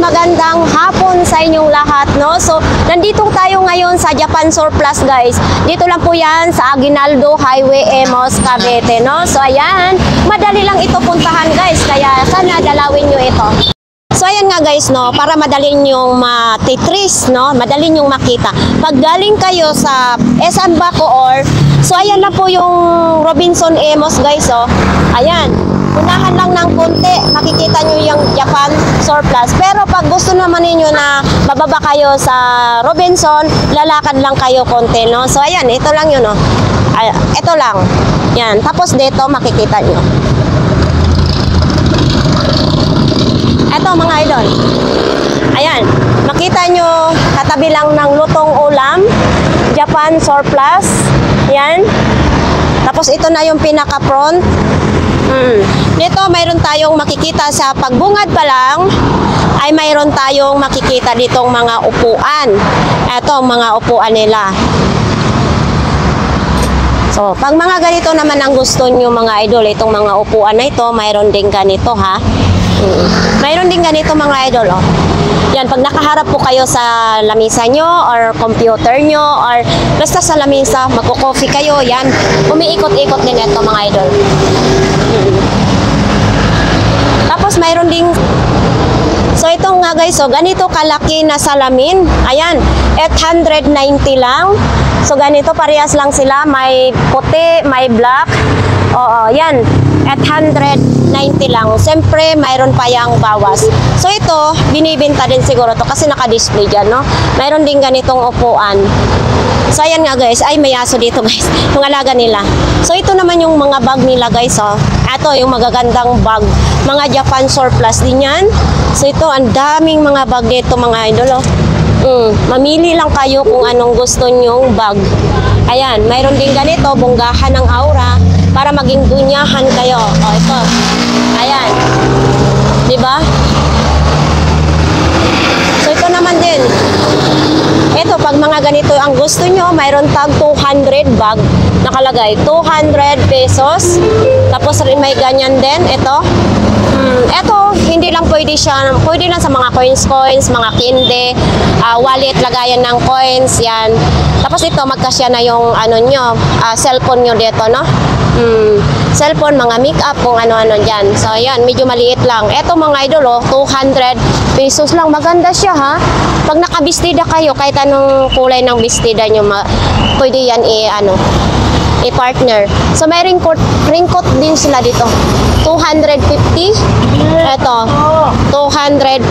magandang hapon sa inyong lahat, no? So, nandito tayo ngayon sa Japan Surplus, guys. Dito lang po yan sa Aguinaldo Highway, Emos, Cavite, no? So, ayan, madali lang ito puntahan, guys. Kaya sana dalawin nyo ito. So, ayan nga guys, no, para madali nyong matitris, no, madali nyong makita. Pag galing kayo sa SM Bacoor, so ayan na po yung Robinson Emos, guys, oh. Ayan, unahan lang ng konti, makikita nyo yung Japan Surplus. Pero pag gusto naman ninyo na bababa kayo sa Robinson, lalakad lang kayo konti, no. So, ayan, ito lang yun, no. Ito lang. Yan, tapos dito makikita nyo. Ito mga idol. Ayan, makita nyo, katabi lang ng lutong ulam, Japan Surplus. Yan. Tapos ito na yung pinaka-front. Dito mayroon tayong makikita sa pagbungad pa lang, ay mayroon tayong makikita ditong mga upuan. Ito ang mga upuan nila. So, pag mga ganito naman ang gusto nyo mga idol, itong mga upuan na ito, mayroon din ganito ha. Mayroon din ganito mga idol, oh. Yan, pag nakaharap po kayo sa lamisa nyo or computer nyo or basta sa lamisa, magko-coffee kayo, yan, umiikot-ikot din ito mga idol. Tapos mayroon ding, so ito nga guys, so ganito kalaki na salamin, ayan, 890 lang. So ganito parehas lang sila, may puti, may black. Oo, yan, 890 lang. Siyempre, mayroon pa yung bawas. So ito, binibenta din siguro to kasi naka-display dyan, no? Mayroon din ganitong upuan. So ayan nga guys, ay may aso dito guys, yung alaga nila. So ito naman yung mga bag nila guys, oh. Ito yung magagandang bag, mga Japan Surplus din yan. So ito, ang daming mga bag dito mga idol, oh. Mamili lang kayo kung anong gusto nyong bag. Ayan, mayroon din ganito, bunggahan ng aura para maging dunyahan kayo. O, ito. Ayan. Diba? So, ito naman din. Ito, pag mga ganito ang gusto nyo, mayroon tag 200 bag. Nakalagay, 200 pesos. Tapos rin may ganyan din. Ito. Ito, hindi lang pwede siya, pwede lang sa mga coins, mga kinde, wallet, lagayan ng coins, yan. Tapos ito, magkasya na yung ano nyo, cellphone nyo dito, no? Cellphone, mga make-up, kung ano-ano dyan. So, yan, medyo maliit lang. Ito mga idol, oh, 200 pesos lang. Maganda siya, ha? Pag nakabistida kayo, kahit anong kulay ng bistida nyo, pwede yan i-partner. So, may ringkot din sila dito. 250. Ito, 250.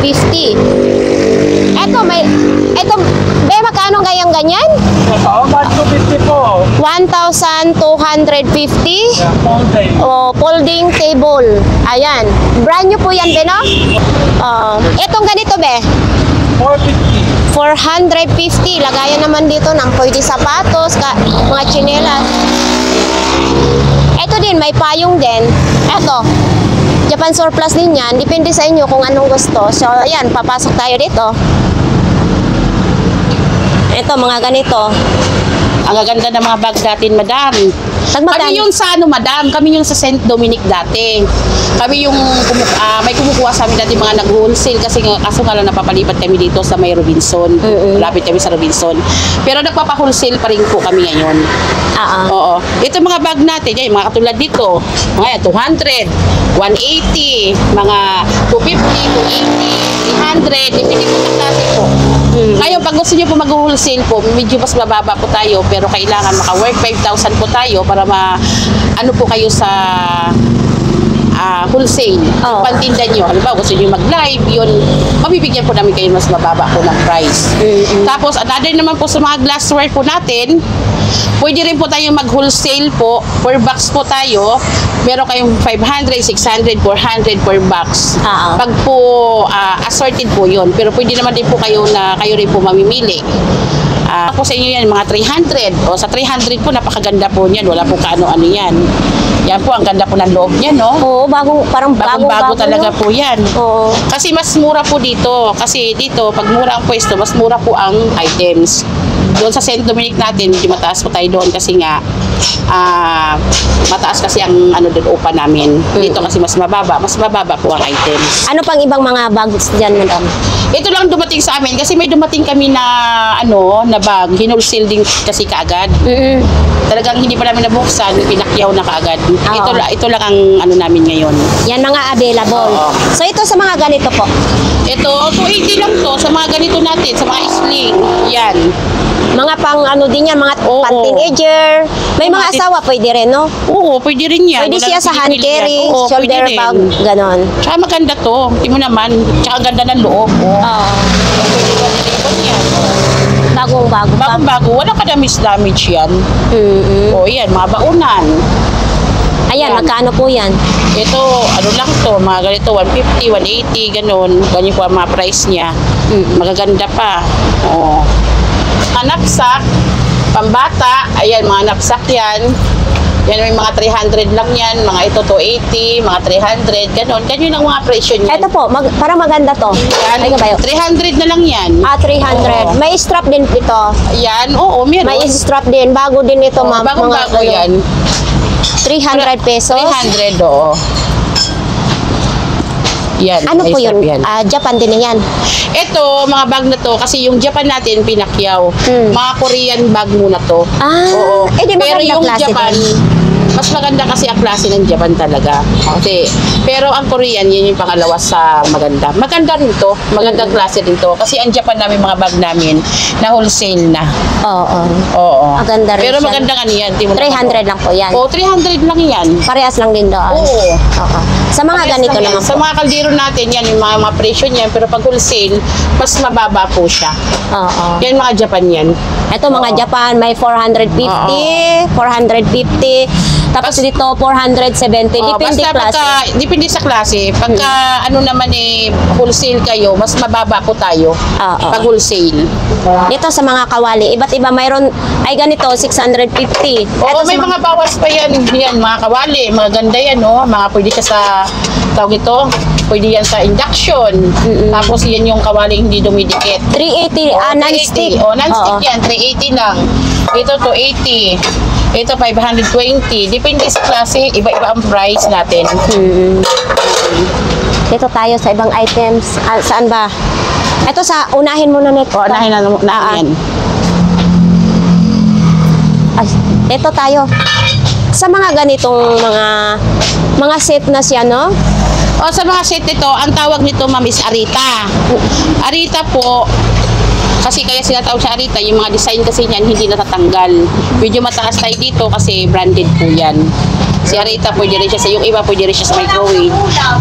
Ito, magkano gayang ganyan? 1,250 po. 1,250. Oh, folding table. Ayan. Brand new po yan, be, no? Itong ganito, be? 450. 450. Lagayan naman dito ng pwede sapatos, mga tsinelas. Ito din, may payong din. Ito, Japan Surplus din yan. Depende sa inyo kung anong gusto. So, ayan, papasok tayo dito. Ito, mga ganito. Ang gaganda ng mga bag natin, madam. Kami yung sa madam, kami yung sa St. Dominic dati. Kami yung may kumukuha sa amin dati mga nag-wholesale kasi kaso nga lang napapalipat kami dito sa may Robinson. Lapit kami sa Robinson. Pero nagpapa-wholesale pa rin po kami ngayon. Oo. Ito mga bag natin, yan, mga katulad dito. Mga 200, 180, mga 250, 280, 300, depende po sa klase po. Ngayon, pag gusto nyo po mag-wholesale po, medyo mas mababa po tayo, pero kailangan maka-work 5,000 po tayo para ano po kayo sa wholesale. Pantinda nyo. Halimbawa, gusto nyo mag-live, yun, mabibigyan po namin kayo mas mababa po ng price. Tapos, another naman po sa mga glassware po natin, pwede rin po tayo mag-wholesale po. Per box po tayo. Meron kayong 500, 600, 400 per box. Pag po assorted po yun. Pero pwede naman din po kayo na kayo rin po mamimili. Ako sa inyo yan, mga 300. O sa 300 po, napakaganda po niyan. Wala po kaano-ano yan. Yan po, ang ganda po ng loob niya, no? Oo, parang bago talaga po yan. Oo. Kasi mas mura po dito. Kasi dito, pag mura ang pwesto, mas mura po ang items. Doon sa St. Dominic natin, medyo mataas po tayo doon kasi nga mataas kasi ang ano doon upa namin. Dito kasi mas mababa po ang items. Ano pang ibang mga bags dyan, madam? Ito lang dumating sa amin kasi may dumating kami na na bag, hinulsil din kasi kaagad. Talagang hindi pa namin nabuksan, pinakyaw na kaagad. Ito lang ang ano namin ngayon. Yan mga available. Oo. So ito sa mga ganito po. Ito, 280 lang to sa mga ganito natin, sa mga sling. Yan. Mga pang ano din yan, mga Oo. pan-teenager. May mga asawa pwede rin, no? Oo, pwede rin yan. Pwede Wala siya nang sa hand pinipili yan. carry, Oo, shoulder pwede rin. bag, ganon. Tsaka maganda to. Tingnan mo naman. Tsaka ganda ng loob. Oo. Pwede ka nilipon yan. Bagong-bago pa. Bagong-bago. Wala ka damage yan. O yan, mga baunan. Ayan, Yan. magkano po yan? Ito, ano lang to, mga ganito, 150, 180, ganun. Ganyan po ang mga price niya. Magaganda pa. Oo. Mga knapsack, pambata, ayan, mga knapsack yan. Yan, may mga 300 lang yan. Mga ito, 280, mga 300, ganun. Ganyan ang mga presyo niyan. Ito po, parang maganda to. Yan, Ay, kabayo. 300 na lang yan. 300. Oo. May strap din ito. Yan, oo, meron. May strap din. Bago din ito, ma'am. Bagong-bago Mga, yan. 300 pesos. 300, oo. Yan, Ano may po yun? strap yan. Japan din yan. Ito, mga bag na to, kasi yung Japan natin, pinakyaw. Mga Korean bag muna to. Oo. Eh, di Pero maganda yung klase Japan, din. mas maganda kasi ang klase ng Japan talaga. Kasi, pero ang Korean, yun yung pangalawa sa maganda. Maganda rin to. Magandang klase rin to. Kasi ang Japan namin, mga bag namin, na wholesale na. Oo. Oo. Maganda rin Pero siya. maganda nga niyan. 300 lang po yan. Oo, 300 lang yan. Parehas lang din doon. Oo. Oo. Sa mga Parehas ganito lang yan. naman Sa po. mga kaldero natin, yan yung mga presyo niyan. Pero pag wholesale, mas mababa po siya. Oo. Yan mga Japan yan. Ito mga Japan, may 450, 450. Tapos dito, 470. Oh, Depende basta klase. depende sa klase. Pagka ano naman wholesale kayo, mas mababa po tayo. Oo. Pag wholesale. Dito sa mga kawali, iba't iba mayroon ay ganito 650. Oo, Ito sa may mga bawas pa yan. Yan, mga kawali. Mga ganda yan, no? Mga pwede ka sa, tawag ito, pwede yan sa induction. Tapos yan yung kawali hindi dumidikit. 380 non-stick. Oh, non-stick Oo. yan. 380 lang. Ito, 280. Ito, 520. Depende sa klase. Iba-iba ang price natin. Dito tayo sa ibang items. Saan ba? Ito sa unahin muna nito. O, nahin na yan. Ay, ito tayo. Sa mga ganitong mga set na siya, no? O, sa mga set nito, ang tawag nito, ma'am, is Arita. Arita po, kasi kaya sila tawag sa Arita, yung mga design kasi niyan hindi natatanggal. Medyo mataas tayo dito kasi branded po yan. Si Arita pwede rin siya sa, yung iba pwede rin siya sa microwave.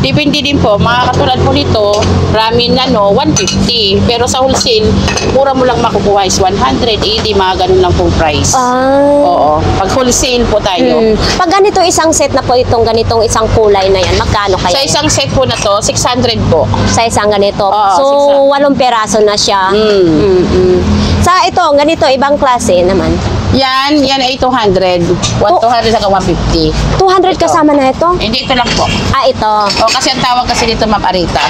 Depende din po, mga katulad po nito, ramen na 150. Pero sa wholesale, mura mo lang makukuha is 180, mga ganun lang po price. Oo, pag wholesale po tayo. Pag ganito isang set na po itong ganitong isang kulay na yan, magkano kaya? Sa isang set po na to, 600 po. Sa isang ganito. Oo, So, 8 600. peraso na siya. Sa ito, ganito, ibang klase naman. Yan ay 200. 200 hanggang 150. 200 kasama na ito? Hindi, ito lang po. Ito. O, kasi ang tawag kasi dito, ma'am, Arita.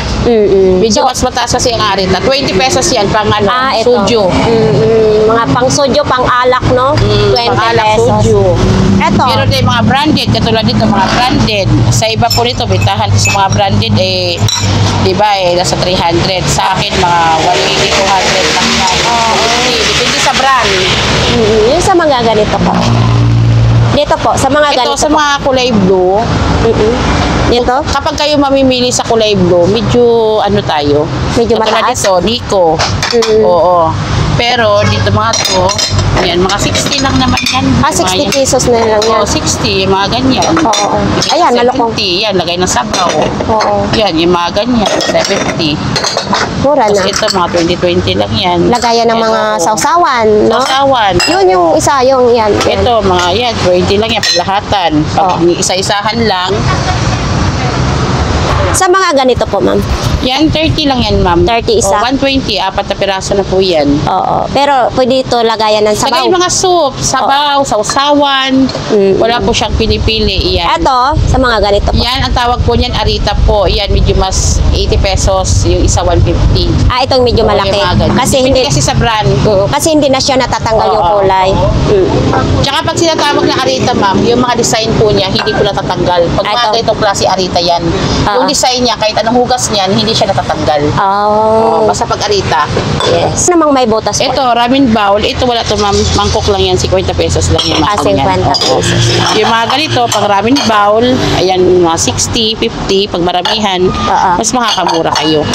Medyo mas mataas kasi ang Arita. 20 pesos yan, pang Ito. suju. Mga pang soju, pang alak, no? 20 pang-alak, pesos. suju. Ito. Pero din mga branded, katulad dito, mga branded. Sa iba po nito, bitahan sa mga branded, diba, nasa 300. Sa akin, mga 180, 200 lang yan. Depende sa brand. Yung sa mga ganito po. Dito po, sa mga Ito, ganito sa po. mga kulay blue, Dito? kapag kayo mamimili sa kulay blue, medyo ano tayo? Medyo Katulad mataas? dito, Nico. Oo. Pero dito mga to, yan, mga 60 lang naman yan. 60 pesos na lang yan. Oo, 60, mga ganyan. Oo. Ayan, malukong. 70, yan, lagay ng sabaw. Oo. Yan, yung mga ganyan, 70. Mura Tapos na. ito, mga 20-20 lang yan. Lagayan ng Ito, mga sausawan, no? Sausawan. Yun yung isa, yung yan. yan. Ito, mga yan, 20 lang yan, paglahatan. Pag Oo. isa-isahan lang, Sa mga ganito po, ma'am. Yan, 30 lang yan, ma'am. 30 isa? 120, 4 na piraso na po yan. Oo. Pero pwede ito lagayan ng sabaw. Lagay mga soup, sabaw, sausawan. Wala po siyang pinipili. Yan. Ito, sa mga ganito po. Yan, ang tawag po niyan, arita po. Yan, medyo mas 80 pesos. Yung isa, 150. Itong medyo Oo, malaki. yung mga ganyan. Kasi Depende hindi, kasi sa brand. kasi hindi na siya natatanggal yung Oo. kulay. Tsaka pag sinatawag na arita, ma'am, yung mga design po niya, hindi po natatanggal. Pag mga Ito. ganitong klase arita yan. Yung design niya, kahit anong hugas niyan, hindi siya natatanggal. Oh. Basta pag arita. Yes. Ano namang may butas po? Ito, ramen bowl. Ito wala to, ma'am. Mangkok lang yan. 50 pesos lang yung mga 50 ganyan. Oo. pesos. Yung mga ganito, pang ramen bowl, ayan, mga 60, 50, pag maramihan, mas makakamura kayo.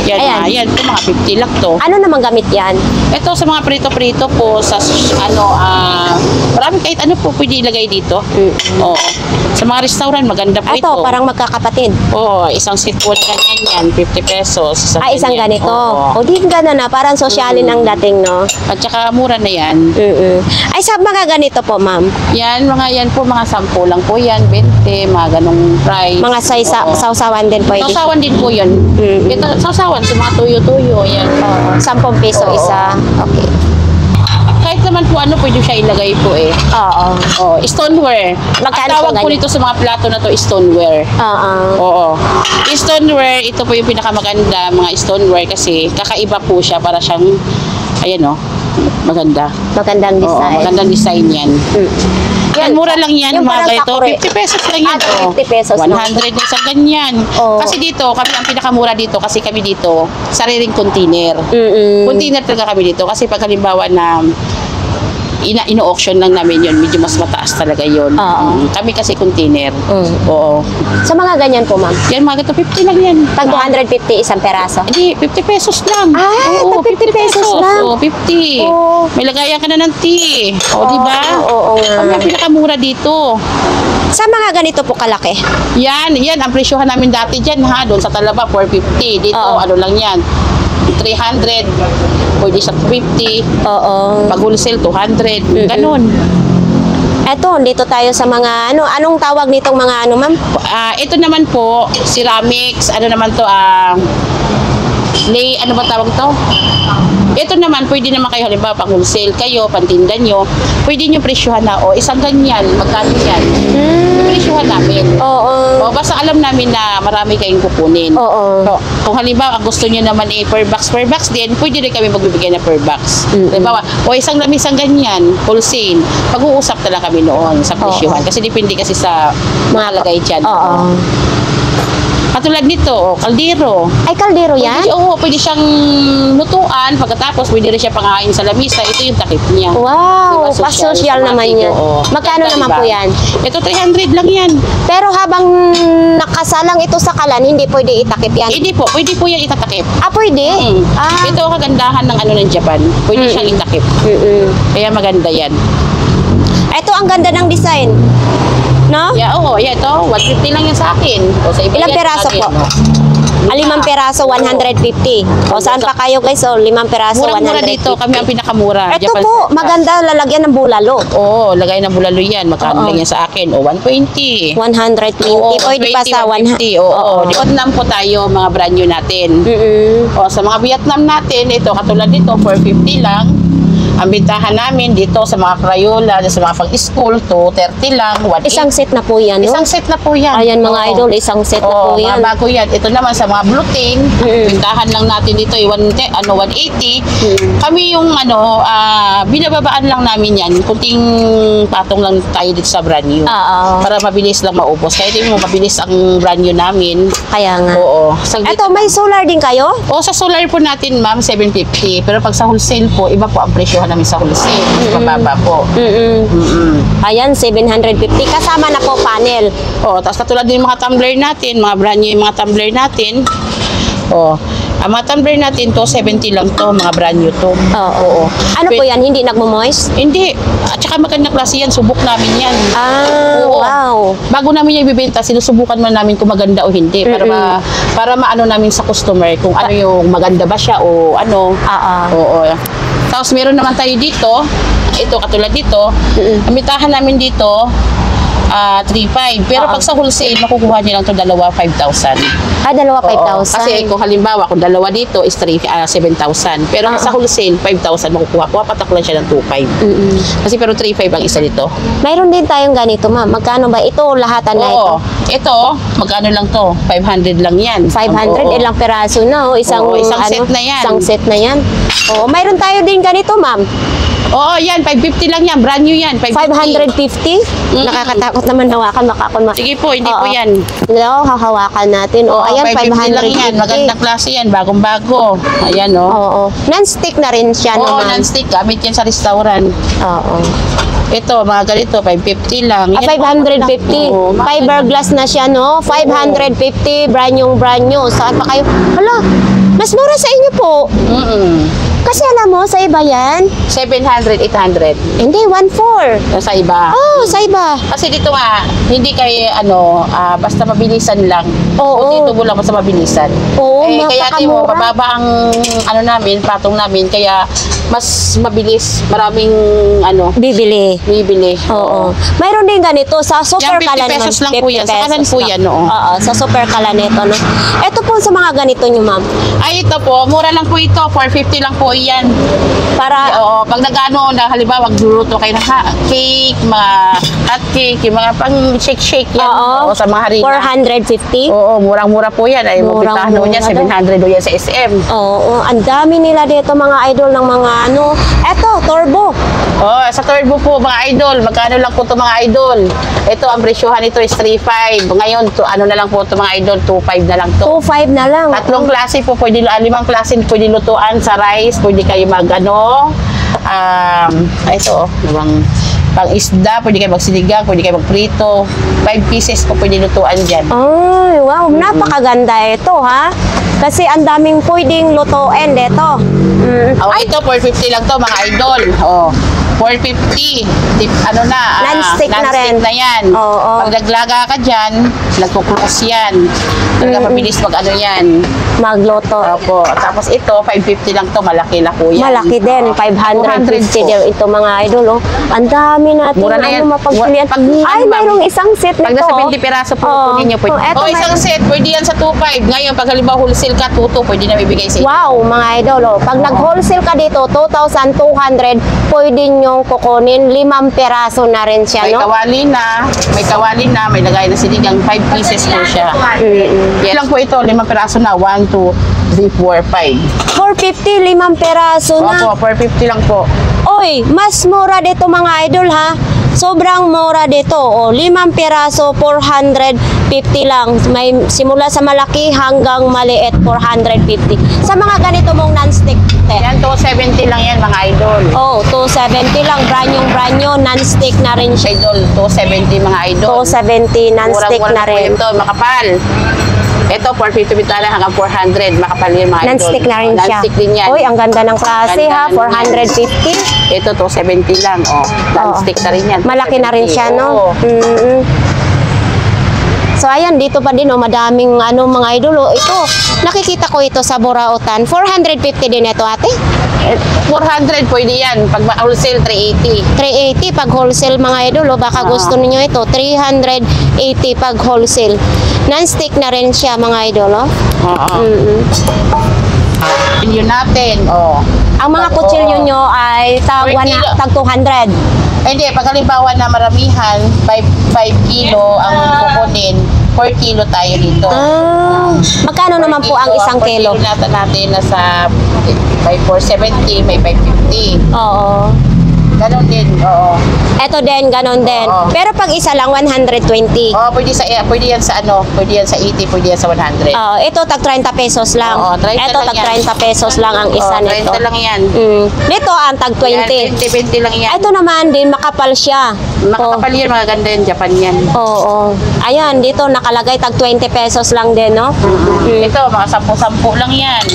Yan, Ayan. ayan, ito mga 50 lang to. Ano namang gamit yan? Ito sa mga prito-prito po, sa marami kahit ano po pwede ilagay dito. Oo. Sa mga restaurant, maganda po ito. Ito, parang magkakapatid. Oo, isang set po na ganyan yan, 50 pesos. Isang ganyan. ganito. Oo. O, di gano'n na. Parang sosyalin ang dating, no? At saka mura na yan. Ay, sa mga ganito po, ma'am. Yan, yan po, mga 10 lang po yan, 20, mga ganong price. Mga Oo. sausawan din pwede. Sausawan din po yun. Ito, sausawan sa mga tuyo-tuyo, yan. 10 piso Oo. isa. Okay. Kahit naman po ano, pwede siya ilagay po eh. Oo. Oh, stoneware. Magkano Ang tawag po po ganyan? nito sa mga plato na to, stoneware. Oo. Oo. Stoneware, ito po yung pinakamaganda, mga stoneware kasi kakaiba po siya para siyang, ayan o, maganda. Magandang Oo, design. magandang design yan. Yan, mura lang yan, yung mga parang ganito. takore. 50 pesos lang yan. Ah, oh. 50 pesos lang. 100 na isang ganyan. Oo. Kasi dito, kami ang pinakamura dito kasi kami dito, sariling container. Container talaga kami dito kasi pag halimbawa na ino-auction lang namin yun, medyo mas mataas talaga yun. Oo. Kami kasi container. Oo. Sa mga ganyan po, ma'am. Yan, mga ganito, 50 lang yan. Tag 250 isang peraso. Hindi, 50 pesos lang. Ah, Oo, tag 50 pesos lang. Oo, 50. Oo. May lagayan ka na ng tea. O, di ba? Oo nga. Kami ang pinakamura dito. Sa mga ganito po kalaki. Yan, ang presyohan namin dati dyan ha, doon sa Talaba, 450. Dito, Oo. ano lang yan, 300. Pwede sa 50. Oo. Pag wholesale, 200. Ganon. Eto, dito tayo sa mga, anong tawag nitong mga ma'am? Ito naman po, ceramics, ano naman to, ano ba tawag to? Ito naman, pwede naman kayo, halimbawa, pang wholesale kayo, pantinda nyo, pwede nyo presyohan na, isang ganyan, magkano yan? Presyohan namin. Oo. Basta alam namin na marami kayong kukunin. Oo. So, kung halimbawa, ang gusto nyo naman per box din, pwede rin kami magbibigay na per box. Halimbawa, isang lamisang ganyan, wholesale, pag-uusap talaga kami noon sa presyohan. Kasi depende kasi sa mga lagay dyan. Oo. Katulad nito, kaldero. Ay, kaldero yan? Pwede siyang lutuan, pagkatapos pwede rin siya pangain sa lamisa. Ito yung takip niya. Wow, Diba, pa-social naman yan. Magkano Ganda, naman diba? po yan? Ito 300 lang yan. Pero habang nakasalang ito sa kalan, hindi pwede itakip yan. Hindi po, pwede po yan itatakip. Pwede? Ito ang kagandahan ng ng Japan. Pwede siyang itakip. Kaya maganda yan. Ito ang ganda ng design. No? Yeah, ito, 150 lang yan sa akin. O, sa iba Ilang yan, peraso sa akin. po? 5 peraso, 150. O, saan pa kayo guys? 5 peraso, 150. Murang-mura dito, kami ang pinakamura. Ito po, maganda lalagyan ng bulalo. Oo, lagay ng bulalo yan. Magkano lang yan sa akin? 120. 120. Oo, Pwede pa sa 150. 150. Oo. Vietnam po tayo, mga brand new natin. O, sa mga Vietnam natin, ito, katulad nito, 450 lang. Ang bintahan namin dito sa mga Crayola, sa mga pag-school, 230 lang, 180. Isang set na po yan, no? Isang set na po yan. Ayan mga Oo. idol, isang set na po Oo, yan. mga bago yan. Ito naman sa mga bluting, bintahan lang natin dito, 180. Kami yung binababaan lang namin yan. Kunting patong lang tayo dito sa brand new. Oo. Para mabilis lang maubos. Kaya ito mo, mabilis ang brand new namin. Kaya nga. Oo. Ito, may solar din kayo? Sa solar po natin, ma'am, 750. Pero pag sa wholesale po, iba po ang presyohan namin sa wholesale. Mababa po. Ayan, 750. Kasama na po panel. Tapos katulad din yung mga tumbler natin, mga brand new yung mga tumbler natin. Ang mga tumbler natin to, 70 lang to, mga brand new to. Oo. Ano po yan? Hindi nagmo-moist? Hindi. At saka magandang klase yan, subok namin yan. Oo. Wow. Bago namin yung ibibenta, sinusubukan man namin kung maganda o hindi para maano namin sa customer kung ano yung maganda ba siya o ano. Oo. Tapos meron naman tayo dito, ito katulad dito, ang bintahan namin dito, 150 lang to, mga brand new to. 150 lang to, mga brand new to. Kaya maganda yan. Ito po, maganda lalagyan ng bulalo. Oo, maganda yan. 3.5. Pero Oo. pag sa wholesale, makukuha niyo lang to dalawa, 5,000. Dalawa Oo. 5,000. Kasi kung halimbawa, kung dalawa dito is 7,000. Pero sa wholesale, 5,000 makukuha. Papatak lang siya ng 2.5. Kasi pero 3.5 ang isa dito. Mayroon din tayong ganito, ma'am. Magkano ba ito? Lahatan na ito. Oo. Ito, magkano lang to? 500 lang yan. 500, Oo. ilang peraso na, oh. Isang, Oo, isang set na yan. Isang set na yan. Oo, mayroon tayo din ganito, ma'am. Oo, yan. 550 lang yan. Brand new yan. 550. Nakakatakot naman hawakan. Baka ako Sige po, hindi po Oo. yan. Hello, hahawakan natin. O, ayan, 550 lang 550. yan. Magandang klase yan. Bagong-bago. Ayan, oh. Oo. Non-stick na rin siya Oo, naman. non-stick. Gamit yan sa restaurant. Oo. Ito, mga ganito, 550 lang. Yan, 550. Oo, mga Fiberglass na siya, no? 550. Brand new. Saan pa kayo? Hala, mas mura sa inyo po. Kasi alam mo, sa iba yan. 700, 800. Hindi, 1,400. Sa iba. Oh, sa iba. Kasi dito nga, hindi kayo, basta mabilisan lang. Oo. So, dito mo lang sa mabilisan. Oo, kaya mo, mapakamura. mababa ang, patong namin, kaya mas mabilis. Maraming, Bibili. bibili. Oo. Mayroon din ganito sa Super Yan, 50 Kala naman. pesos lang po yan. Sa 50 kanan pesos po lang. yan, oo. Oo, sa Super Kala nito, no? Ito po sa mga ganito nyo, ma'am. Ay, ito po, mura lang po ito. 450 lang po yan. Para, Oo, pag halimbawa, magluluto kayo ng cake, mga hot cake, yung mga pang shake-shake yan. oo, Sa mga harina. 450. Oo, murang-mura po yan. Ay, mabitahan Murang-mura niya, 700 o yan sa SM. Oo, ang dami nila dito mga idol ng mga Eto, turbo. Oh, sa turbo po, mga idol. Magkano lang po ito, mga idol? Ito, ang presyohan nito is 3.5. Ngayon, na lang po ito, mga idol, 2.5 na lang to. 2.5 na lang. Tatlong klase po, limang klase pwede lutuan sa rice, pwede kayo ito, pang isda, pwede kayo magsinigang, pwede kayo magprito. 5 pieces po pwede lutuan dyan. Ay, wow, napakaganda ito, ha? Kasi ang daming pwedeng lutuin dito. Oh, ito, 450 lang to, mga idol. Oh, 450. Non-stick na rin. Non-stick na yan. Oo. Pag naglaga ka dyan, nagkukrus yan. Talaga mabilis pag yan. Magluto. Opo. Tapos ito, 550 lang to, malaki na po yan. Malaki din, 550 400 po. din ito mga idol, oh. Ang dami natin Mura na yan. mapagpilian. Ay, ma'am, mayroong isang set Pag nito. nasa 20 piraso po, Oo. kunin nyo po. Eto, Isang mayroong- set, pwede yan sa 2.5. Ngayon, pag halimbawa wholesale ka, 2.2, pwede na bibigay sa inyo. Wow, mga idol, oh. Pag nag-wholesale ka dito, 2,200, pwede nyong kukunin 5 peraso na rin siya, May no? kawali na, may lagay na sinigang, 5 pieces po siya. Yan lang po ito, 5 piraso na, 1, 2, 3, 4, 5. 450, 5 peraso na. Opo, 450 lang po. Oy, mas mura dito mga idol, ha? Sobrang mura dito. O, 5 piraso, 450 lang. May simula sa malaki hanggang maliit, 450. Sa mga ganito mong non-stick, Yan, 270 lang yan, mga idol. oh, 270 lang. Brand new, non-stick na rin siya. Idol, 270 mga idol. 270, non-stick Murang-mura na po rin. ito, makapal. Ito, 450 bitala hanggang 400. Makapal yun, mga idol. Non-stick na rin siya. Non-stick din yan. Uy, ang ganda ng klase, ha? Ganda na 450. Ito, 270 lang. Oh, non-stick na rin yan. Malaki na rin siya, no? Oo. So, ayan, dito pa din, oh, madaming, mga idol, oh. Ito, nakikita ko ito sa Burautan. 450 din ito, ate. 400 pwede yan. Pag wholesale, 380. 380 pag wholesale, mga idol, oh. Baka gusto niyo ito. 380 pag wholesale. Non-stick na rin siya, mga idol, oh. Oo. Yun natin. Oh. Ang mga kutsilyo nyo ay tag 200. Hindi, pag halimbawa na maramihan, 5 kilo ang kukunin, 4 kilo tayo dito. Ah, magkano naman po ang isang kilo? Ang 4 kilo natin nasa may 470, may 550. Oo. Ganon din, oo. Ito din, ganon din. Oo. Pero pag isa lang, 120. Oo, pwede yan sa 80, pwede yan sa 100. Ito, tag 30 pesos lang. Oo, 30 Ito, lang tag yan. 30 pesos lang ang isa Oo, nito. 30 lang yan. Dito, ang tag 20. Yan, 20 lang yan. Ito naman din, makapal siya. Makakapal yan, mga ganda yan, Japan yan. Oo. Ayan, dito nakalagay, tag 20 pesos lang din, no? Ito, mga 10 lang yan.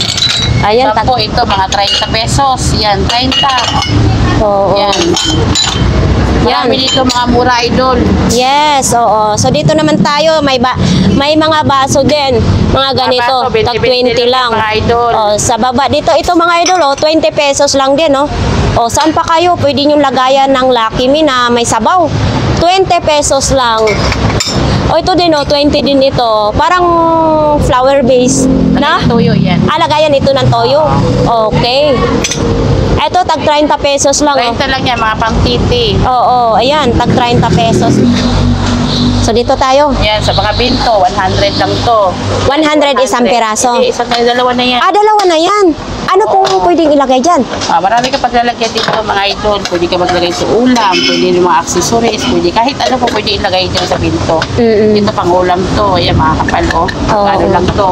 Ayan, tag... 10, ito, mga 30 pesos. Yan, 30. Oo. Yan. Yan. Marami dito mga mura, idol. Yes, oo. So dito naman tayo, may mga baso din, mga ganito, baso, tag 20 20 lang. mga idol. Oh, sa baba dito, ito mga idol, oh, 20 pesos lang din, oh. O, saan pa kayo? Pwede nyo lagayan ng Lucky Me na may sabaw. 20 pesos lang. O, ito din, 20 din ito. Parang flower base. Na? Toyo yan. Lagayan ito ng toyo. Okay. Ito, tag 30 pesos lang. 30 lang yan, mga pang titi. Oo, ayan, tag 30 pesos. So, dito tayo. Yan, sa mga binto, 100 lang to. 100 isang piraso. Hindi, isang tayo, dalawa na yan. Dalawa na yan. Ano pong pwedeng ilagay dyan? Marami ka paglalagyan dito mga idol. Pwede ka maglagay sa ulam, pwede yung mga accessories, pwede kahit ano po pwede ilagay dyan sa binto. Dito pang ulam to, ayan mga kapal Oo. Ano lang to?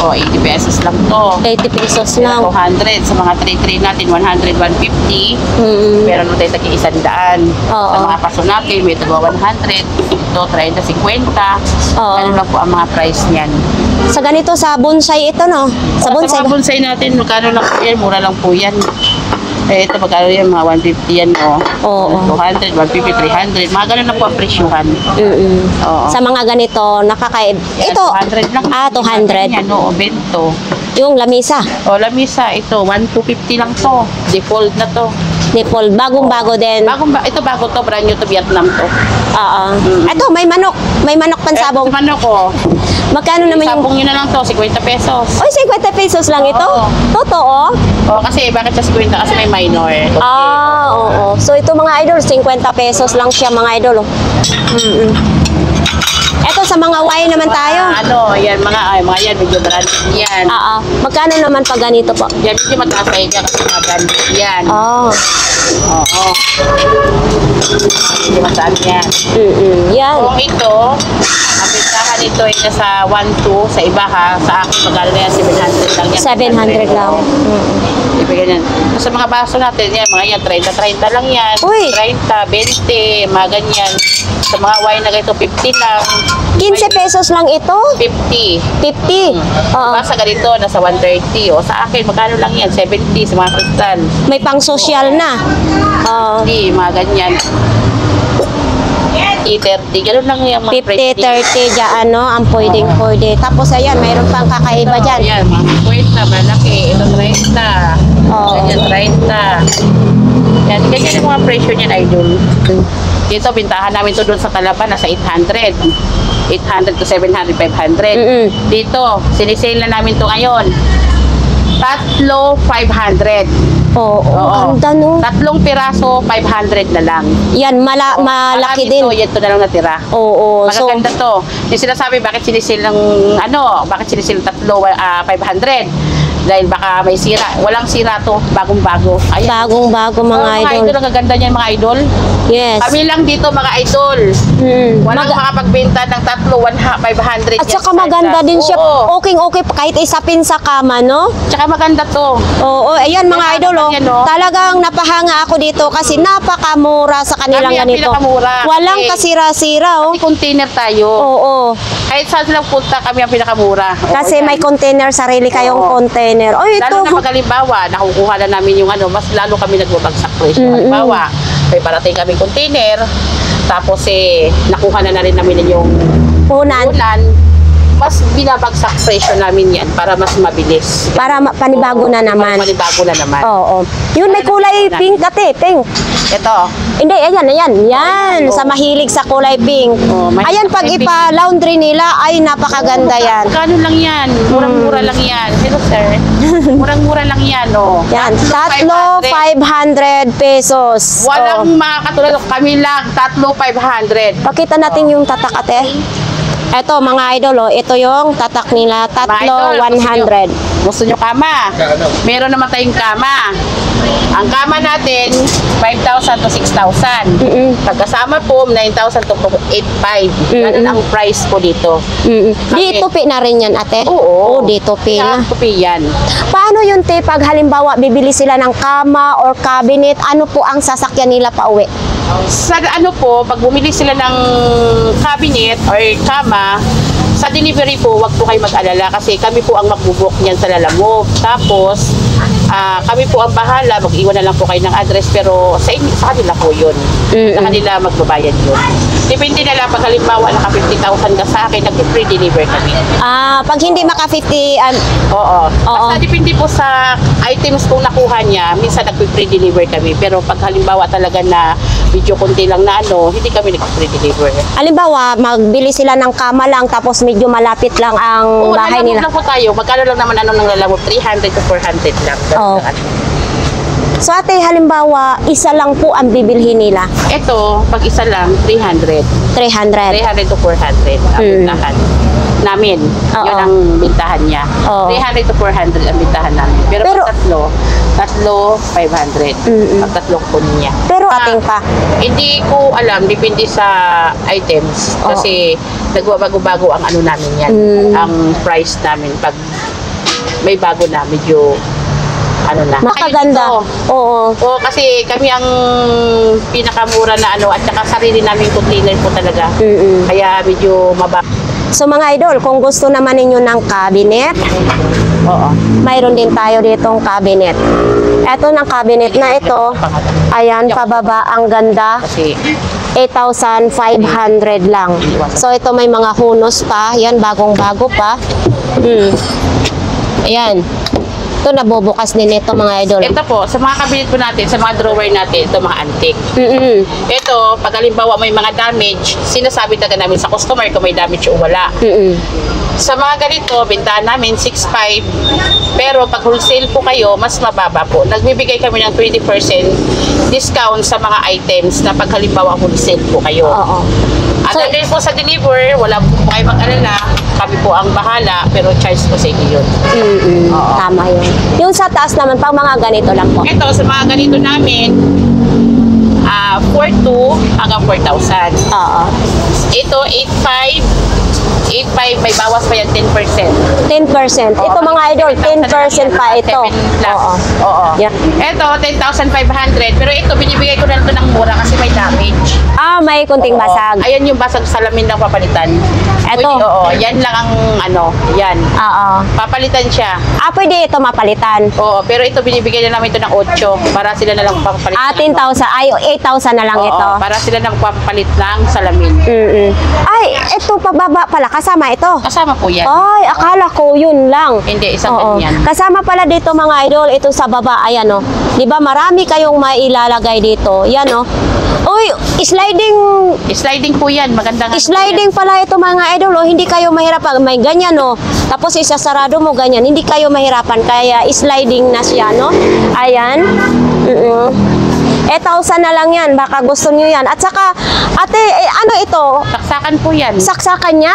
80 pesos lang to. 80 pesos lang. 200 sa mga tray natin, 100, 150. Meron mo tayo tagi 100. Oo. Sa mga paso natin, may taga 100. Ito, 30, 50. Oo. Ano lang po ang mga price niyan. Sa ganito, sa bonsai ito, no? Sa Sa bonsai. mga bonsai natin, magkano lang po yan? Mura lang po yan. Ito, magkano yan? Mga 150 yan, no? Oo. 200, 150, 300. Mga ganun lang po ang presyuhan. Oo. Sa mga ganito, ito, 200 lang. 200. Yan, no? Bento. Yung lamisa. O, lamisa, ito, 1,250 lang to. Default na to. Nipol, bagong-bago din. Ito bago to, brand new to, Vietnam to. Oo. Ito, may manok. May manok pansabong. Sa manok ko, Magkano naman yung... sabong nyo na lang to, 50 pesos. Oy, 50 pesos lang ito? Oo. Totoo? O, kasi bakit siya 50? Kasi may minor. Oo. So, ito mga idol, 50 pesos lang siya mga idol. Ito, sa mga wine naman tayo. Yan, mga yan, medyo brand yan. Magkano naman pag ganito po? Yan, medyo mataas tayo dyan kasi mga brand yan. Oo. Medyo mataas yan. Yan. Kung ito, ang bentahan nito ay nasa 1,200 sa iba ha. Sa akin, magkano na yan, 700 lang yan. 700 lang. Ibigay yan. Sa mga baso natin, yan, mga yan, 30 lang yan. Uy. 30, 20, mga ganyan. Sa mga wine na ganito, 50 lang. 15 pesos lang ito? 50. 50. Oo. Sa ganito, nasa 130. O sa akin, magkano lang yan? 70 sa mga kristal. May pang social na. Oo. Hindi, mga ganyan. 30, ganun lang yung mga 50, 30, dyan, ang pwede. Tapos, ayan, mayroon pang kakaiba dyan. Yan, mga 50, malaki. Ito 30. Oo. Ganyan, 30. Yan, ganyan yung mga presyo niyan, idol. Dito, bintahan namin to doon sa Talaban, nasa 800. 800 to 700, 500. Dito, sinisale na namin to ngayon. 3,500. Oo, ang no? 3 piraso, 500 na lang. Yan, malaki din. Ito na lang natira. Oo, so, Magaganda to. Yung sinasabi, bakit sinisil ng, bakit sinisil 500? Dahil baka may sira. Walang sira to, bagong-bago. Ayan. bagong-bago mga idol. Ang gaganda niyan mga idol. Yes. Kami lang dito mga idol. Walang makapagbenta ng 500. At saka maganda din siya. Oo. Okay, kahit isapin sa kama, no? Tsaka maganda to. Oo, ayan mga Kaya idol, yan, no? Talagang napahanga ako dito kasi napakamura sa kanilang Kami ang ganito. pinakamura. Walang Kasi- kasira-sira, May container tayo. Oo. Kahit saan silang punta, kami ang pinakamura. Oo, Kasi yan. may container, sarili kayong Oo. container. Oh, ito. Lalo na pag-halimbawa, nakukuha na namin yung mas lalo kami nagbabagsak presyo. Halimbawa, may parating kami container, tapos nakuha na rin namin yung Punan. ulan, mas binabagsak presyo namin yan para mas mabilis. Para panibago na naman. Para panibago na naman. Oo. Yun, may kulay pink ate, pink. Ito, Hindi, ayan. Yan, sa mahilig sa kulay pink. mahilig Ayan, sa pag kulay pink. ipa-laundry nila, ay napakaganda yan. Magkano lang yan? Murang-mura lang yan. Hello, sir. Murang-mura lang yan, oh. Yan, 3,500 pesos. Walang mga katulad. Kami lang, 3,500. Pakita natin yung tatak ate. Eto mga idol, ito yung tatak nila, Mga idol, 100. Gusto nyo kama? Meron naman tayong kama. Ang kama natin, 5,000 to 6,000. Pagkasama po, 9,000 to 8,500. Ganun ang price po dito. Dito pi na rin yan ate? Oo. Dito pi na. Tupi yan. Paano yun te, pag halimbawa bibili sila ng kama or cabinet, ano po ang sasakyan nila pa uwi? Sa pag bumili sila ng cabinet or kama, Sa delivery po, wag po kayo mag-alala kasi kami po ang magbubuk niyan sa Lalamove. Tapos, kami po ang bahala, mag-iwan na lang po kayo ng address pero sa kanila po yun. Sa kanila magbabayad yun. Depende na lang pag halimbawa naka 50,000 ka sa akin, nag-free deliver kami. Pag hindi maka 50, Oo. Oo. Basta depende po sa items kung nakuha niya, minsan nag-free deliver kami. Pero pag halimbawa talaga na medyo konti lang na hindi kami nag-free deliver. halimbawa, magbili sila ng kama lang tapos medyo malapit lang ang Oo, bahay Lalamove nila. lang po tayo. Magkano lang naman ng Lalamove? 300 to 400 lang. Oo. So ate, halimbawa, isa lang po ang bibilhin nila. Ito, pag isa lang, 300. 300. 300 to 400 ang bintahan namin. Oo. Yun ang bintahan niya. Oo. 300 to 400 ang bintahan namin. Pero, Pero- pag tatlo 500. Pag tatlo po niya. Pero ating pa. Hindi ko alam, depende sa items. Oo. Kasi nagbabago-bago ang ano namin yan. Ang price namin. Pag may bago na, medyo ano na. Makaganda. Ay, ito. Oo. Oo, kasi kami ang pinakamura na at saka sarili namin container po talaga. Kaya medyo mababa. So mga idol, kung gusto naman ninyo ng cabinet, Oo. mayroon din tayo ditong cabinet. Ito ng cabinet na ito, ayan, pababa, ang ganda, Kasi 8,500 lang. So ito may mga hunos pa, yan, bagong-bago pa. Ayan. Ito, nabubukas din ito mga idol. ito po, sa mga cabinet po natin, sa mga drawer natin, ito mga antique. Ito, pag halimbawa may mga damage, sinasabi talaga namin sa customer kung may damage o wala. Sa mga ganito, bintahan namin 6.5. Pero pag wholesale po kayo, mas mababa po. Nagbibigay kami ng 20% discount sa mga items na pag halimbawa wholesale po kayo. Oo. At So- so, po sa deliver, wala po kayo mag-alala. Kami po ang bahala, pero charge po sa inyo yun. Oo. Tama yun. Yung sa taas naman, pang mga ganito lang po. Ito, sa mga ganito namin, 4,200 hanggang 4,000. Oo. Ito, 8,500. 8,500, may bawas pa yan, 10%. 10%. Ito mga idol, 10% pa ito. Oo. Oo. Yeah. Ito, 10,500. Pero ito, binibigay ko na ito ng mura kasi may damage. May kunting Oo. basag. Ayan yung basag salamin lang papalitan. Ito? Pwede, oo. Yan lang ang yan. Oo. Papalitan siya. Pwede ito mapalitan. Oo, pero ito binibigay na namin ito ng 8 para sila na lang papalitan. 10,000. 8,000 na lang Oo, ito. para sila na magpapalit ng salamin. Ito pababa pala. Kasama ito. Kasama po yan. Ay, akala ko yun lang. Hindi, isang Oo. ganyan. Kasama pala dito mga idol, ito sa baba, ayan o. Di ba marami kayong mailalagay dito. Yan o. Uy, Sliding po yan. Maganda nga. sliding pala ito mga idol o. Hindi kayo mahirapan. May ganyan o. Tapos isasarado mo ganyan. Hindi kayo mahirapan. Kaya sliding na siya, no? Ayan. 1,000 na lang yan. Baka gusto nyo yan. At saka, ate, ano ito? Saksakan po yan. Saksakan niya?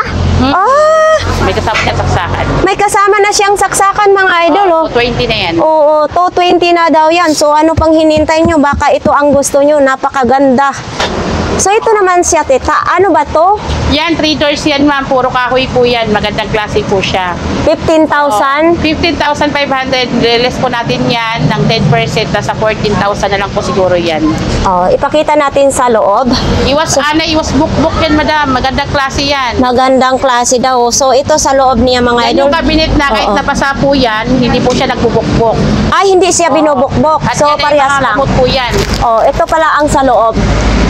May kasama niya saksakan. May kasama na siyang saksakan mga idol, oh. 20 na yan. Oo, 220 na daw yan. So ano pang hinintay nyo? Baka ito ang gusto nyo. Napakaganda. So ito naman siya, tita. Ano ba to? Yan, 3 doors yan ma'am. Puro kahoy po yan. Magandang klase po siya. 15,000? 15,500. Less po natin yan ng 10%. Nasa 14,000 na lang po siguro yan. Oh, ipakita natin sa loob. Iwas buk-buk yan madam. Magandang klase yan. Magandang klase daw. So ito sa loob niya mga Yan idol. yung cabinet na kahit Oo. napasa po yan, hindi po siya nagbubukbok. Hindi siya binubukbok. At So yan ay parehas lang. makakamot po yan. Oh, ito pala ang sa loob.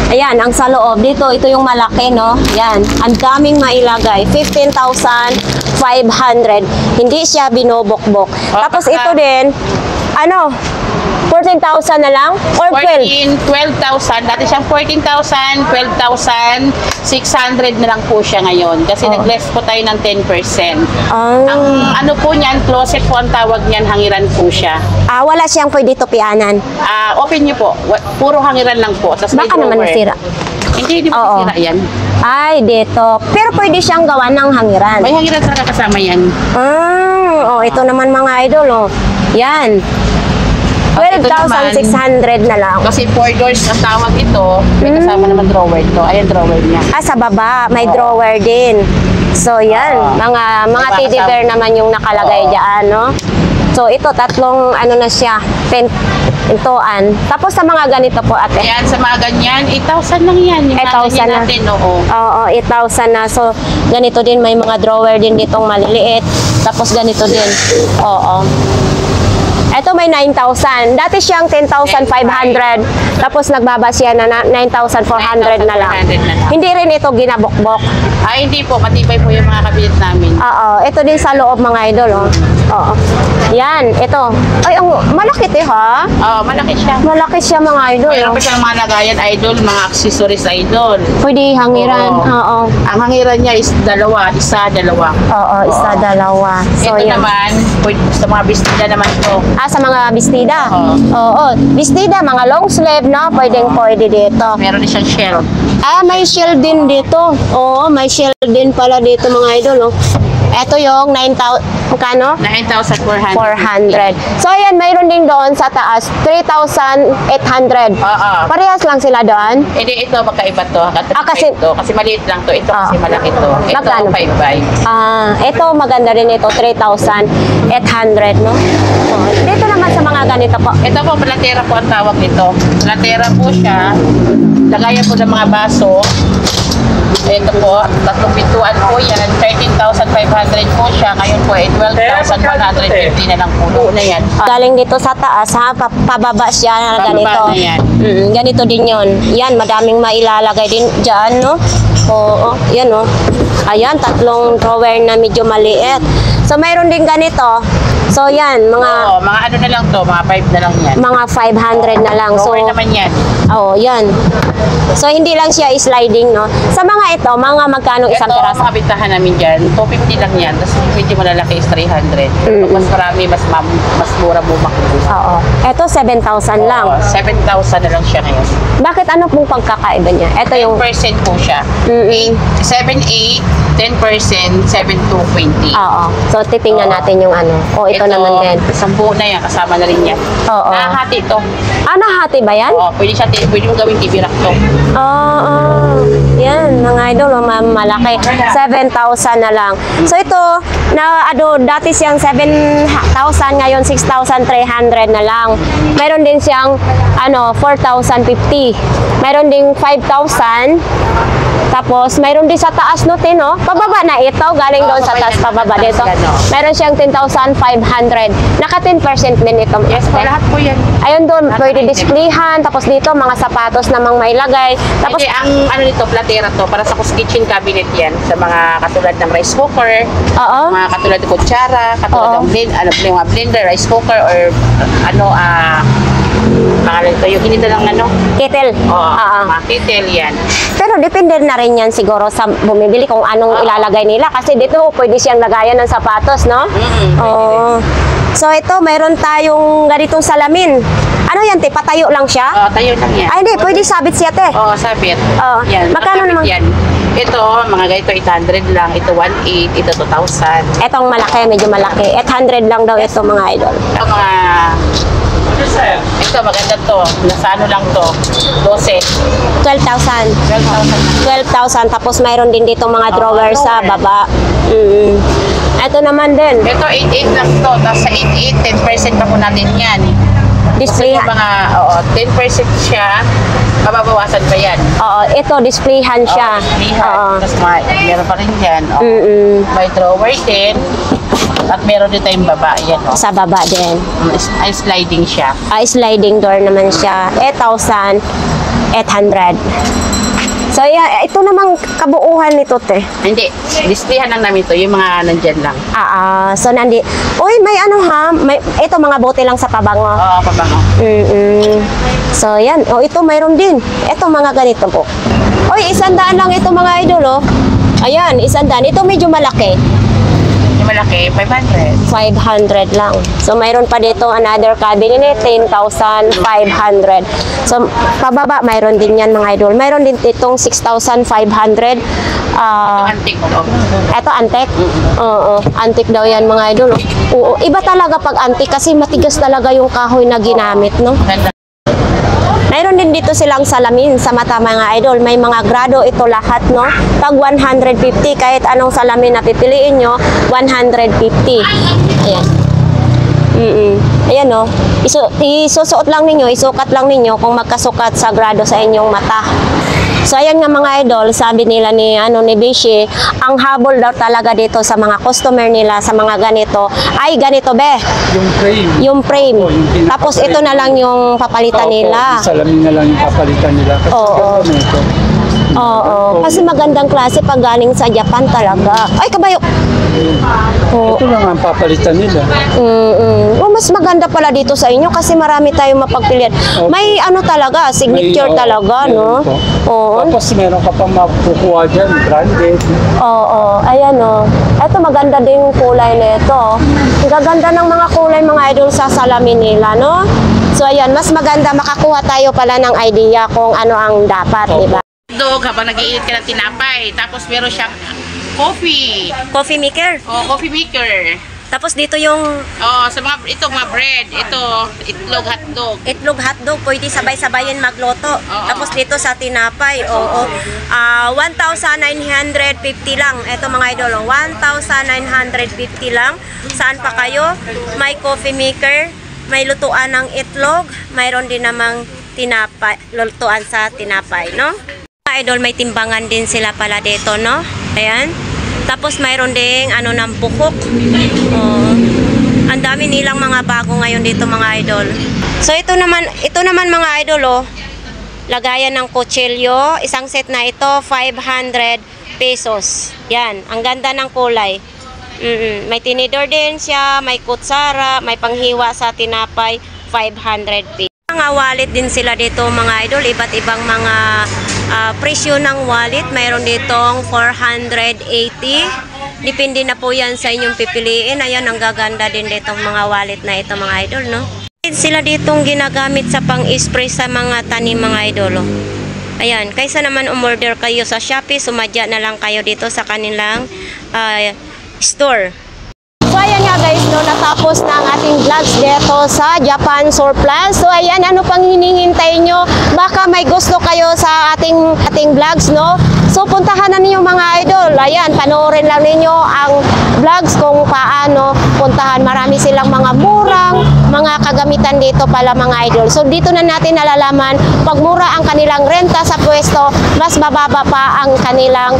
Ayan, ang sa loob. Dito, ito yung malaki, no? Yan. Ang daming mailagay. 15,500. Hindi siya binubukbok. Tapos ito din, 14,000 na lang? Or 12? 12,000. Dati siyang 14,000, 12,600 na lang po siya ngayon. Kasi nag-less po tayo ng 10%. Ang ano po niyan, closet po ang tawag niyan, hangiran po siya. Wala siyang pwede tupianan. Open niyo po. Puro hangiran lang po. Tapos may Baka naman drawer. nasira. Hindi po Oo. nasira yan. Ay, dito. Pero pwede siyang gawa ng hangiran. May hangiran talaga kasama yan. Ito naman mga idol, oh. Yan. At ito 12,600 na lang. Kasi 4 doors ang tawag ito. May kasama naman drawer ito. Ayan drawer niya. Sa baba, may drawer din. So, yan. Mga Diba, teddy bear naman yung nakalagay Oo. dyan, no? So, ito, tatlong, na siya, Intuan. Tapos sa mga ganito po, ate. Ayan, sa mga ganyan, 8,000 lang yan. Yung 8,000 na. natin, oo. Oo, 8,000 na. So, ganito din. May mga drawer din ditong maliliit. Tapos ganito din. Oo. Ito may 9,000. Dati siyang 10,500. Tapos nagbaba siya na 9,400 na lang. 9,400 na lang. Hindi rin ito ginabokbok. Ay, hindi po. Matibay po yung mga kabinet namin. Oo. Ito din sa loob mga idol. Oh. Oo. Yan. Ito. Ay, ang malaki ito ha. Oo, malaki siya. Malaki siya mga idol. Mayroon Oh. pa siyang mga lagayan, idol, mga accessories, idol. Pwede hangiran. Oo. Oo. Ang hangiran niya is dalawa, isa, dalawa. Oo. Isa, dalawa. So, Ito yan. naman, sa mga bestida naman to. Sa mga bestida. Oo. Oo. Bestida, mga long sleeve, no? Pwede dito. Meron din siyang shell. May shell din dito. Oo, may shell din pala dito mga idol. Oh. Ito yung 9,000, kano? 9,400. 400. So, ayan, mayroon din doon sa taas, 3,800. Oo. Parehas lang sila doon. Hindi, ito magkaiba to. Kasi- Kasi maliit lang to. Ito kasi malaki to. Ito, Magkano? 5,500. Ito, maganda rin ito, 3,800, no? Oh, dito naman sa mga ganito po. Ito po, palatera po ang tawag nito. Palatera po siya. Lagayan po ng mga baso. Ito po, tatlong pintuan po yan. 13,500 po siya. Ngayon po, 12,150 na lang po. Na yan. Galing dito sa taas, ha? Pababa siya na Pababa ganito. na yan. Ganito din yon. Yan, madaming mailalagay din dyan, no? Oo, yan, no? Ayan, tatlong drawer na medyo maliit. So, mayroon din ganito. So, yan, Oo, mga ano na lang to, mga 5 na lang yan. mga 500 na lang. So, Drawer naman yan. yan. So, hindi lang siya sliding, no? Sa mga ito, mga magkano isang Ito, piraso? mga bintahan namin dyan, 250 lang yan. Tapos medyo malalaki is 300. Mas marami, mas mura bumak. Oo. Ito, 7,000 lang. 7,000 na lang siya ngayon. Bakit ano pong pagkakaiba niya? Ito yung... 10% po siya. 7,800, 10%, 7,220. Oo. So, titingnan natin yung ano. Ito naman din. Isang buo na yan, kasama na rin yan. Oo. Nakahati ito. Nahati ba yan? Oo, pwede mo gawing tibirak to. Oo. Yan, mga idol, malaki. 7,000 na lang. So, ito, dati siyang 7,000, ngayon 6,300 na lang. Meron din siyang, 4,050. Meron ding 5,000. Tapos, mayroon din sa taas no, no? Pababa na ito, galing doon sa taas, pababa dito. Meron siyang 10,500. Naka 10% din ito. Yes po, lahat po yan. Ayun doon, pwede displayhan. Tapos dito, mga sapatos namang may lagay. Tapos, Hindi, ang ano nito, platera to, para sa kitchen cabinet yan. Sa mga katulad ng rice cooker, oo. mga katulad ng kutsara, katulad Oo. ng mga blender, rice cooker, or pangalan ito, yung hinito ng Kettle. Oo. mga kettle yan. Pero depende na rin yan siguro sa bumibili kung anong ilalagay nila. Kasi dito, pwede siyang lagayan ng sapatos, no? Oo. So, ito, mayroon tayong ganitong salamin. Ano yan, te? Patayo lang siya? Tayo lang yan. Ay, hindi. Pwede sabit siya, te. Sabit. Oo. Yan. Magkano masabit naman? Yan. Ito, mga ganito, 800 lang. Ito, 1,800. Ito, 2,000. Etong malaki, medyo malaki. 800 lang daw ito, mga idol. Ito, ito, maganda to. Nasa ano lang to. 12. 12,000. 12,000. 12,000. Tapos mayroon din dito mga drawer sa baba. Ito naman din. Ito, 8,800 lang to. Tapos sa 8,800, 10% pa po natin yan. Display. Kasi yung mga, 10% siya, mababawasan pa yan. Oo, ito displayhan siya. Oo. Tapos meron pa rin yan. May drawer din. At meron din tayong baba. Yan, Sa baba din. Ay, sliding siya. Sliding door naman siya. 8,800. So, ito namang kabuuhan nito, te. Hindi, displayhan lang namin to. Yung mga nandyan lang. So, Uy, may ano ha? Ito mga bote lang sa pabango. Oo, pabango. So, yan. Ito mayroon din. Ito mga ganito po. Uy, 100 lang ito mga idol, oh. Ayan, 100. Ito medyo malaki. Yung malaki, 500. 500 lang. So, mayroon pa dito another cabinet, 10,500. So, pababa, mayroon din yan mga idol. Mayroon din itong 6,500. Antique to. Ito, antique? Oo, antique daw yan mga idol. Oo, iba talaga pag antique kasi matigas talaga yung kahoy na ginamit, no? Ganda. Mayroon din dito silang salamin sa mata mga idol. May mga grado ito lahat, no? Tag 150. Kahit anong salamin na pipiliin nyo, 150. Ayan. Ayan o. Isusuot lang ninyo, isukat lang ninyo kung magkasukat sa grado sa inyong mata. So ayan nga mga idol, sabi nila ni Bishi, ang habol daw talaga dito sa mga customer nila sa mga ganito ay ganito be. Yung frame. Yung frame. Opo, yung pinaka- Tapos ito na lang yung papalitan nila. Salamin na lang yung papalitan nila. Kasi Oo. ito. Oo. Kasi magandang klase pag galing sa Japan talaga. Ay, kabayo! Oo. Ito lang ang papalitan nila. Oh, mas maganda pala dito sa inyo kasi marami tayong mapagpilian. Opo. May ano talaga, signature May, oo, talaga, no? meron po. Oo. Tapos meron ka pang makukuha dyan, branded. Oo, ayan o. Ito maganda din yung kulay nito. Ang gaganda ng mga kulay mga idol sa salamin nila, no? So ayan, mas maganda makakuha tayo pala ng idea kung ano ang dapat, di ba? Dog, habang nag-iinit ka ng tinapay. Tapos meron siyang coffee. Coffee maker. O, coffee maker. Tapos dito yung O, sa mga bread. Ito, itlog, hotdog. itlog hotdog, pwede sabay-sabayin magluto. Oo. Tapos dito sa tinapay, oo. 1,950 lang. Ito mga idol, 1,950 lang. Saan pa kayo? May coffee maker, may lutuan ng itlog, mayroon din namang tinapay, lutuan sa tinapay, no? Mga idol, may timbangan din sila pala dito, no? Ayan. Tapos mayroon ding ano ng bukok. Oh. Ang dami nilang mga bago ngayon dito mga idol. So ito naman mga idol oh. Lagayan ng kutsilyo, isang set na ito 500 pesos. Yan, ang ganda ng kulay. May tinidor din siya, may kutsara, may panghiwa sa tinapay, 500 pesos. Mga wallet din sila dito mga idol, iba't ibang mga presyo ng wallet. Mayroon ditong 480. Depende na po yan sa inyong pipiliin. Ayan, ang gaganda din ditong mga wallet na ito mga idol, no? Sila ditong ginagamit sa pang-spray sa mga tanim mga idol. Oh. Ayan, kaysa naman umorder kayo sa Shopee, sumadya na lang kayo dito sa kanilang store. So ayan nga guys, no, natapos na ang ating vlogs dito sa Japan Surplus. So ayan, ano pang hinihintay nyo? Baka may gusto kayo sa ating vlogs, no? So puntahan na ninyo mga idol. Ayan, panoorin lang ninyo ang vlogs kung paano puntahan. Marami silang mga murang mga kagamitan dito pala mga idol. So dito na natin nalalaman, pag mura ang kanilang renta sa pwesto, mas mababa pa ang kanilang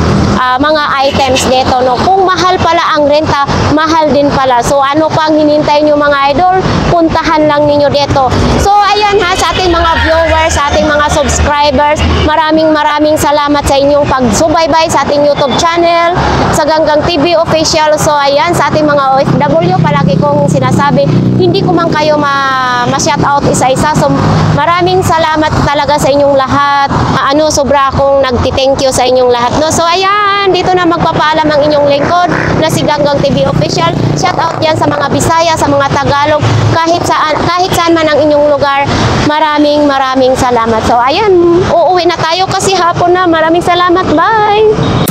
mga items dito, no? Kung mahal pala ang renta, mahal din pala. So ano pang hinintay nyo mga idol? Puntahan lang ninyo dito. So ayan ha, sa ating mga viewers, sa ating mga subscribers, maraming salamat sa inyong pagsubaybay sa ating YouTube channel, sa Ganggang TV Official. So ayan, sa ating mga OFW, palagi kong sinasabi, hindi ko man kayo ma-shout out isa-isa. So maraming salamat talaga sa inyong lahat. Sobra akong nagti-thank you sa inyong lahat, no? So ayan, dito na magpapaalam ang inyong lingkod na si Ganggang TV Official. Shout out yan sa mga Bisaya, sa mga Tagalog, kahit saan man ang inyong lugar. Maraming salamat. So ayan, uuwi na tayo kasi hapon na. Maraming salamat. Bye!